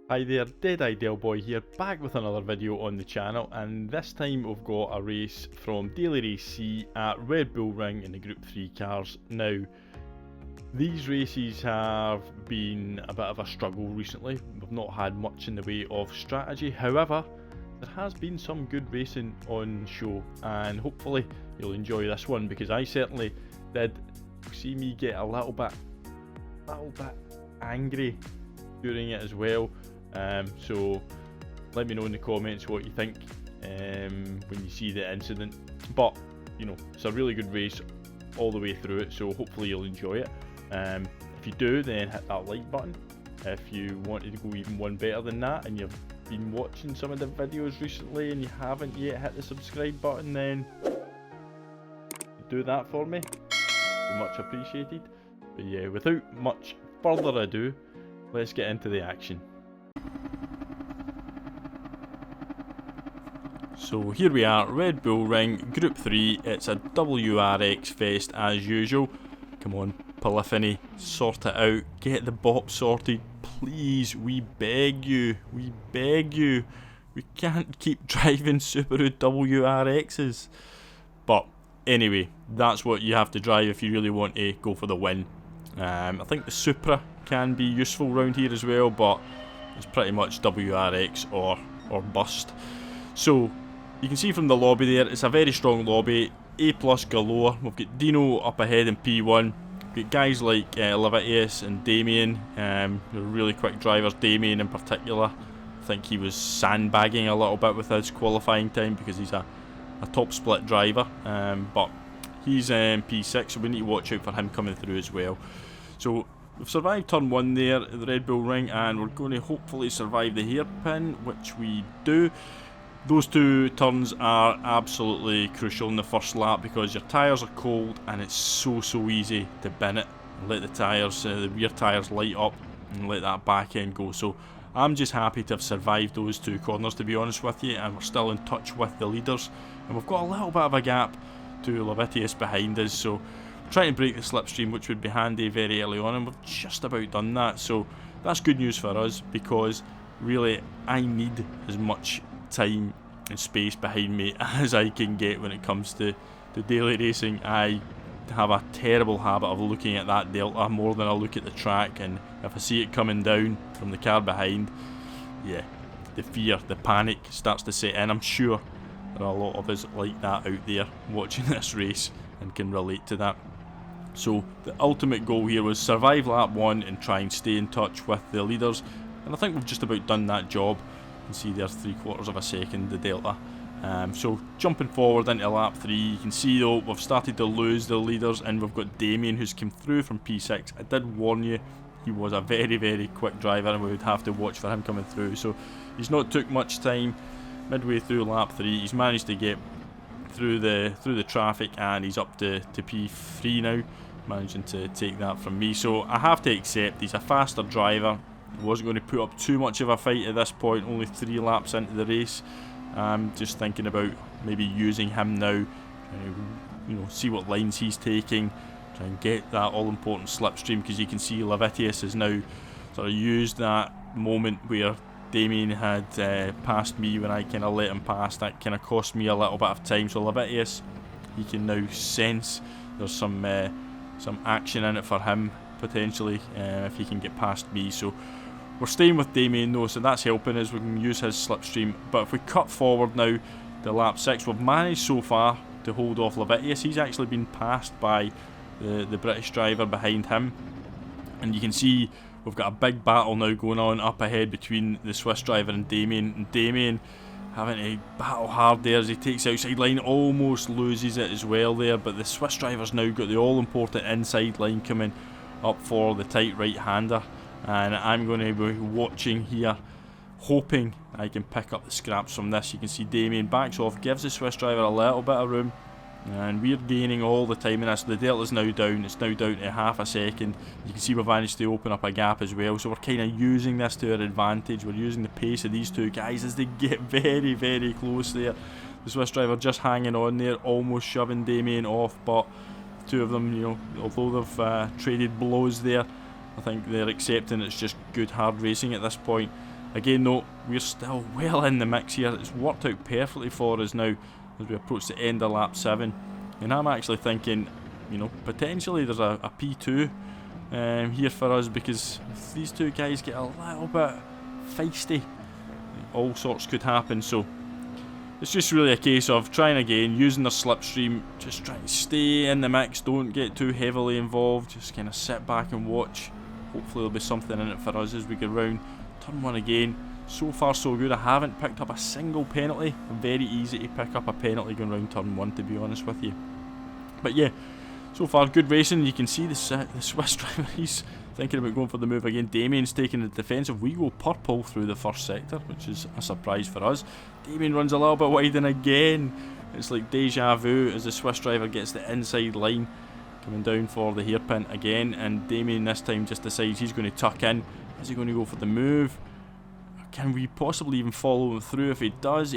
Hi there, Dead Ideal Boy here, back with another video on the channel, and this time we've got a race from Daily Race C at Red Bull Ring in the Group 3 cars. Now, these races have been a bit of a struggle recently. We've not had much in the way of strategy, however, there has been some good racing on show, and hopefully you'll enjoy this one, because I certainly did see me get a little bit angry during it as well. So let me know in the comments what you think when you see the incident. But you know, it's a really good race all the way through it, so hopefully you'll enjoy it. If you do, then hit that like button. If you wanted to go even one better than that and you've been watching some of the videos recently and you haven't yet hit the subscribe button, then do that for me, be much appreciated. But yeah, without much further ado, let's get into the action. So here we are, Red Bull Ring, Group 3, it's a WRX fest as usual. Come on, Polyphony, sort it out, get the bop sorted, please, we beg you, we beg you. We can't keep driving Subaru WRXs. But anyway, that's what you have to drive if you really want to go for the win. I think the Supra can be useful around here as well, but it's pretty much WRX or bust. So you can see from the lobby there, it's a very strong lobby, A+ galore. We've got Dino up ahead in P1. We've got guys like Levitius and Damien, they're really quick drivers. Damien in particular, I think he was sandbagging a little bit with his qualifying time because he's a top split driver, but he's P6, so we need to watch out for him coming through as well. So we've survived turn 1 there at the Red Bull Ring, and we're going to hopefully survive the hairpin, which we do. Those two turns are absolutely crucial in the first lap because your tyres are cold and it's so easy to bin it and let the tyres, the rear tyres light up and let that back end go. So I'm just happy to have survived those two corners, to be honest with you, and we're still in touch with the leaders, and we've got a little bit of a gap to Levitius behind us, so we're trying to break the slipstream, which would be handy very early on, and we've just about done that. So that's good news for us, because really I need as much time and space behind me as I can get when it comes to daily racing. I have a terrible habit of looking at that delta more than I look at the track, and if I see it coming down from the car behind, yeah, the fear, the panic starts to set in. I'm sure there are a lot of us like that out there watching this race and can relate to that. So the ultimate goal here was survive lap 1 and try and stay in touch with the leaders, and I think we've just about done that job. You can see there's 3/4 of a second, the delta. So jumping forward into lap 3, you can see though we've started to lose the leaders, and we've got Damien who's come through from P6. I did warn you, he was a very quick driver and we would have to watch for him coming through. So he's not took much time. Midway through lap 3, he's managed to get through the traffic, and he's up to P3 now, managing to take that from me. So I have to accept he's a faster driver. I wasn't going to put up too much of a fight at this point, only 3 laps into the race. Just thinking about maybe using him now, you know, see what lines he's taking, try and get that all-important slipstream, because you can see Levitius has now sort of used that moment where Damien had passed me when I kind of let him pass. That kind of cost me a little bit of time, so Levitius, he can now sense there's some action in it for him potentially if he can get past me. So we're staying with Damien though, so that's helping us. We can use his slipstream. But if we cut forward now to lap 6, we've managed so far to hold off Levitius. He's actually been passed by the British driver behind him, and you can see we've got a big battle now going on up ahead between the Swiss driver and Damien. And Damien having to battle hard there as he takes the outside line, almost loses it as well there, but the Swiss driver's now got the all-important inside line coming up for the tight right-hander, and I'm going to be watching here, hoping I can pick up the scraps from this. You can see Damien backs off, gives the Swiss driver a little bit of room, and we're gaining all the time in this. The delta's now down, it's now down to half a second. You can see we've managed to open up a gap as well, so we're kind of using this to our advantage. We're using the pace of these two guys as they get very close there. The Swiss driver just hanging on there, almost shoving Damien off, but the two of them, you know, although they've traded blows there, I think they're accepting it's just good hard racing at this point. Again though, we're still well in the mix here. It's worked out perfectly for us now as we approach the end of lap 7. And I'm actually thinking, you know, potentially there's a P2 here for us, because if these two guys get a little bit feisty, all sorts could happen. So it's just really a case of trying again, using the slipstream, just trying to stay in the mix, don't get too heavily involved, just kind of sit back and watch. Hopefully there'll be something in it for us as we go round. Turn 1 again. So far so good. I haven't picked up a single penalty. Very easy to pick up a penalty going round turn 1, to be honest with you. But yeah, so far good racing. You can see the Swiss driver, he's thinking about going for the move again. Damien's taking the defensive. We go purple through the first sector, which is a surprise for us. Damien runs a little bit wide, and again it's like deja vu as the Swiss driver gets the inside line, coming down for the hairpin again, and Damien this time just decides he's going to tuck in. Is he going to go for the move? Can we possibly even follow him through? If he does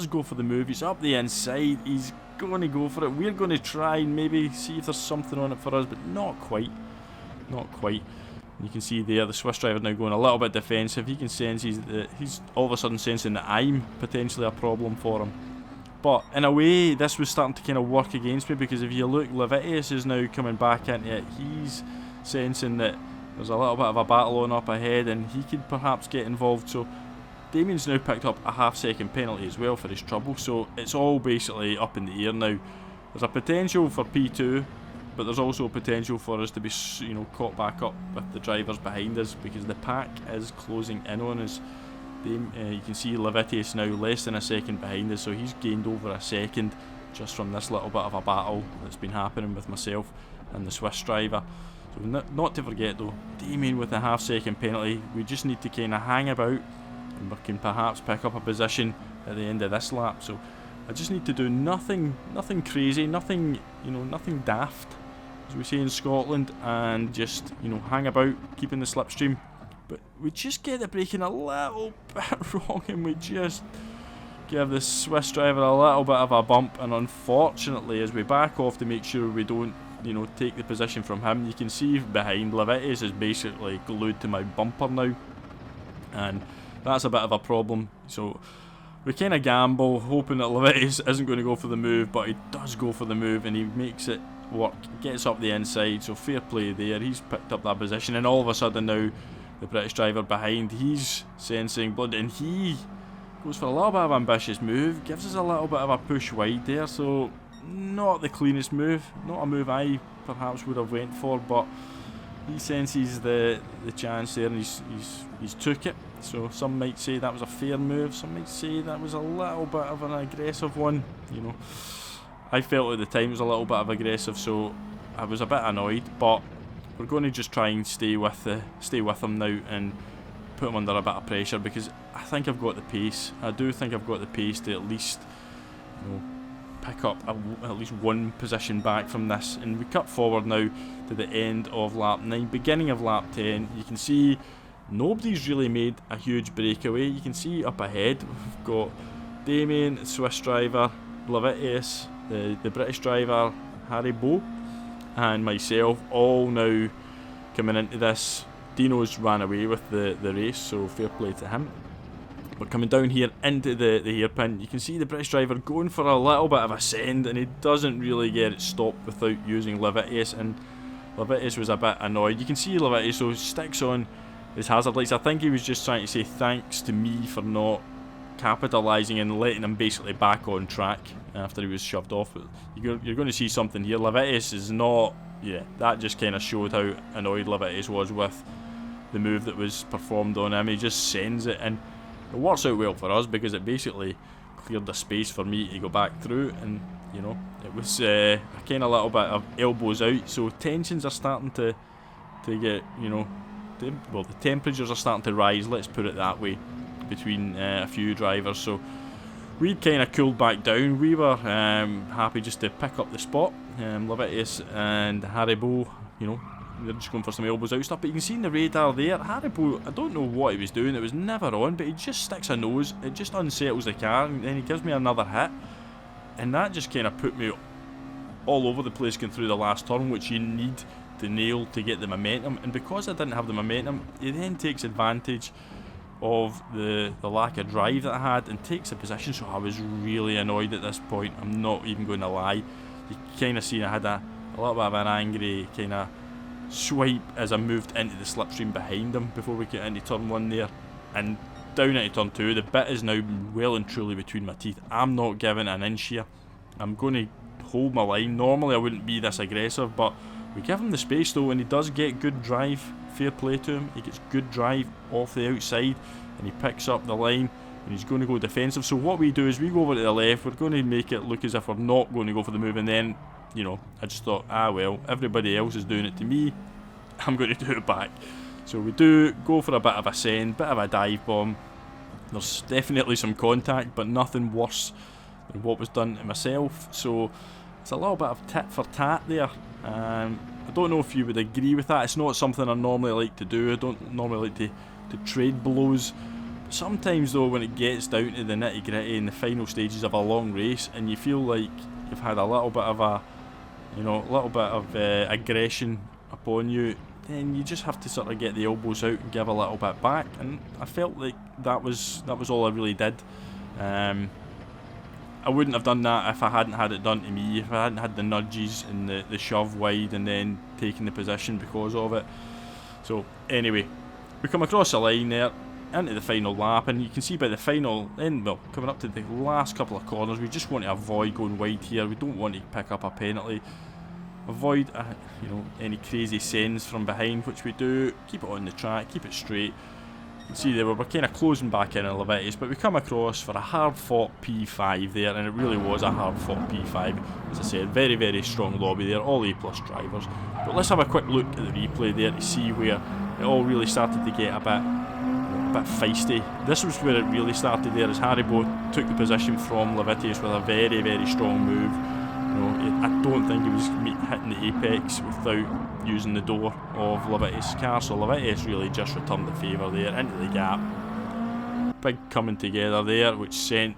go for the move. He's up the inside, he's going to go for it. We're going to try and maybe see if there's something on it for us, but not quite. Not quite. You can see there the Swiss driver now going a little bit defensive. He can sense he's all of a sudden sensing that I'm potentially a problem for him. But in a way, this was starting to kind of work against me, because if you look, Levitius is now coming back into it. He's sensing that there's a little bit of a battle on up ahead, and he could perhaps get involved. So Damien's now picked up a half-second penalty as well for his trouble. So it's all basically up in the air now. There's a potential for P2, but there's also a potential for us to be, you know, caught back up with the drivers behind us, because the pack is closing in on us. You can see Levitius now less than a second behind us, so he's gained over a second just from this little bit of a battle that's been happening with myself and the Swiss driver. So not to forget though, Damien with a half-second penalty. We just need to kind of hang about, and we can perhaps pick up a position at the end of this lap. So I just need to do nothing crazy, nothing, you know, nothing daft, as we say in Scotland, and just, you know, hang about, keeping the slipstream. But we just get the braking a little bit wrong, and we just give the Swiss driver a little bit of a bump, and unfortunately as we back off to make sure we don't, you know, take the position from him, you can see behind Levitius is basically glued to my bumper now, and that's a bit of a problem. So we kind of gamble, hoping that Levitius isn't going to go for the move, but he does go for the move, and he makes it work, gets up the inside. So fair play there, he's picked up that position, and all of a sudden now the British driver behind, he's sensing blood, and he goes for a little bit of an ambitious move, gives us a little bit of a push wide there. So not the cleanest move, not a move I perhaps would have went for, but he senses the chance there, and he's took it. So some might say that was a fair move, some might say that was a little bit of an aggressive one. You know, I felt at the time it was a little bit of aggressive, so I was a bit annoyed, but we're going to just try and stay with him now and put him under a bit of pressure, because I think I've got the pace. I do think I've got the pace to at least, you know, pick up at least one position back from this. And we cut forward now to the end of lap 9, beginning of lap 10. You can see nobody's really made a huge breakaway. You can see up ahead we've got Damien, the Swiss driver, Levitius, the British driver, Harry Bow, and myself, all now coming into this. Dino's ran away with the race, so fair play to him. But coming down here into the hairpin, you can see the British driver going for a little bit of a send, and he doesn't really get it stopped without using Levitius, and Levitius was a bit annoyed. You can see Levitius, so sticks on his hazard lights. I think he was just trying to say thanks to me for not capitalising and letting him basically back on track after he was shoved off. But you're going to see something here. Levitius is not, yeah, that just kind of showed how annoyed Levitius was with the move that was performed on him. He just sends it, and it works out well for us, because it basically cleared the space for me to go back through, and you know, it was a kind of little bit of elbows out, so tensions are starting to get, you know, well, the temperatures are starting to rise, let's put it that way, between a few drivers. So we'd kind of cooled back down. We were happy just to pick up the spot. Levitius and Haribo, you know, they're just going for some elbows out stuff. But you can see in the radar there, Haribo, I don't know what he was doing, it was never on, but he just sticks a nose, it just unsettles the car, and then he gives me another hit, and that just kind of put me all over the place going through the last turn, which you need to nail to get the momentum. And because I didn't have the momentum, he then takes advantage of the lack of drive that I had and takes the position. So I was really annoyed at this point, I'm not even going to lie. You kind of seen I had a little bit of an angry kind of swipe as I moved into the slipstream behind him before we get into turn 1 there, and down into turn 2. The bit is now well and truly between my teeth. I'm not giving an inch here. I'm going to hold my line. Normally I wouldn't be this aggressive, but we give him the space though, and he does get good drive. Fair play to him. He gets good drive off the outside and he picks up the line, and he's going to go defensive. So what we do is we go over to the left. We're going to make it look as if we're not going to go for the move, and then, you know, I just thought, well, everybody else is doing it to me, I'm going to do it back. So we do go for a bit of a send, bit of a dive bomb. There's definitely some contact, but nothing worse than what was done to myself. So it's a little bit of tit for tat there. I don't know if you would agree with that. It's not something I normally like to do. I don't normally like to trade blows. But sometimes though, when it gets down to the nitty gritty in the final stages of a long race, and you feel like you've had a little bit of a, you know, a little bit of aggression upon you, then you just have to sort of get the elbows out and give a little bit back. And I felt like that was all I really did. I wouldn't have done that if I hadn't had it done to me, if I hadn't had the nudges and the shove wide and then taking the position because of it. So anyway, we come across the line there into the final lap, and you can see by the final end, well, coming up to the last couple of corners, we just want to avoid going wide here. We don't want to pick up a penalty. Avoid you know, any crazy sends from behind, which we do. Keep it on the track, keep it straight. You can see there we're kind of closing back in Levitis, but we come across for a hard fought P5 there, and it really was a hard fought P5. As I said, very, very strong lobby there, all A+ drivers. But let's have a quick look at the replay there to see where it all really started to get a bit feisty. This was where it really started there, as Haribo took the position from Levitis with a very, very strong move. You know, I don't think he was hitting the apex without using the door of Levitis' car, so Levitis really just returned the favour there into the gap. Big coming together there, which sent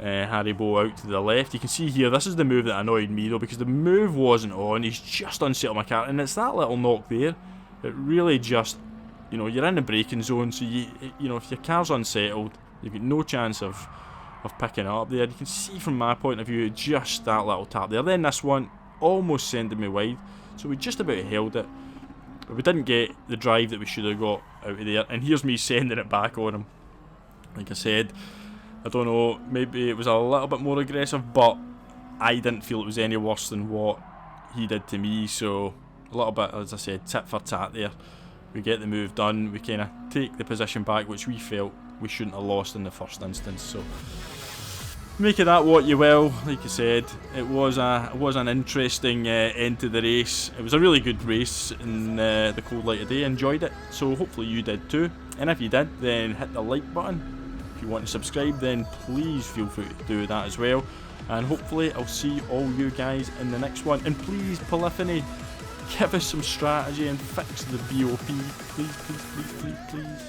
Haribo out to the left. You can see here, this is the move that annoyed me though, because the move wasn't on. He's just unsettled my car, and it's that little knock there. It really just, you know, you're in the braking zone, so you know, if your car's unsettled, you've got no chance of picking it up there. You can see from my point of view, just that little tap there. Then this one almost sending me wide, so we just about held it, but we didn't get the drive that we should have got out of there. And here's me sending it back on him. Like I said, I don't know, maybe it was a little bit more aggressive, but I didn't feel it was any worse than what he did to me. So a little bit, as I said, tit for tat there. We get the move done, we kind of take the position back, which we felt we shouldn't have lost in the first instance. So make of that what you will. Like I said, it was an interesting end to the race. It was a really good race in the cold light of day. Enjoyed it, so hopefully you did too. And if you did, then hit the like button. If you want to subscribe, then please feel free to do that as well. And hopefully I'll see all you guys in the next one. And please, Polyphony, give us some strategy and fix the BOP. Please, please, please, please, please.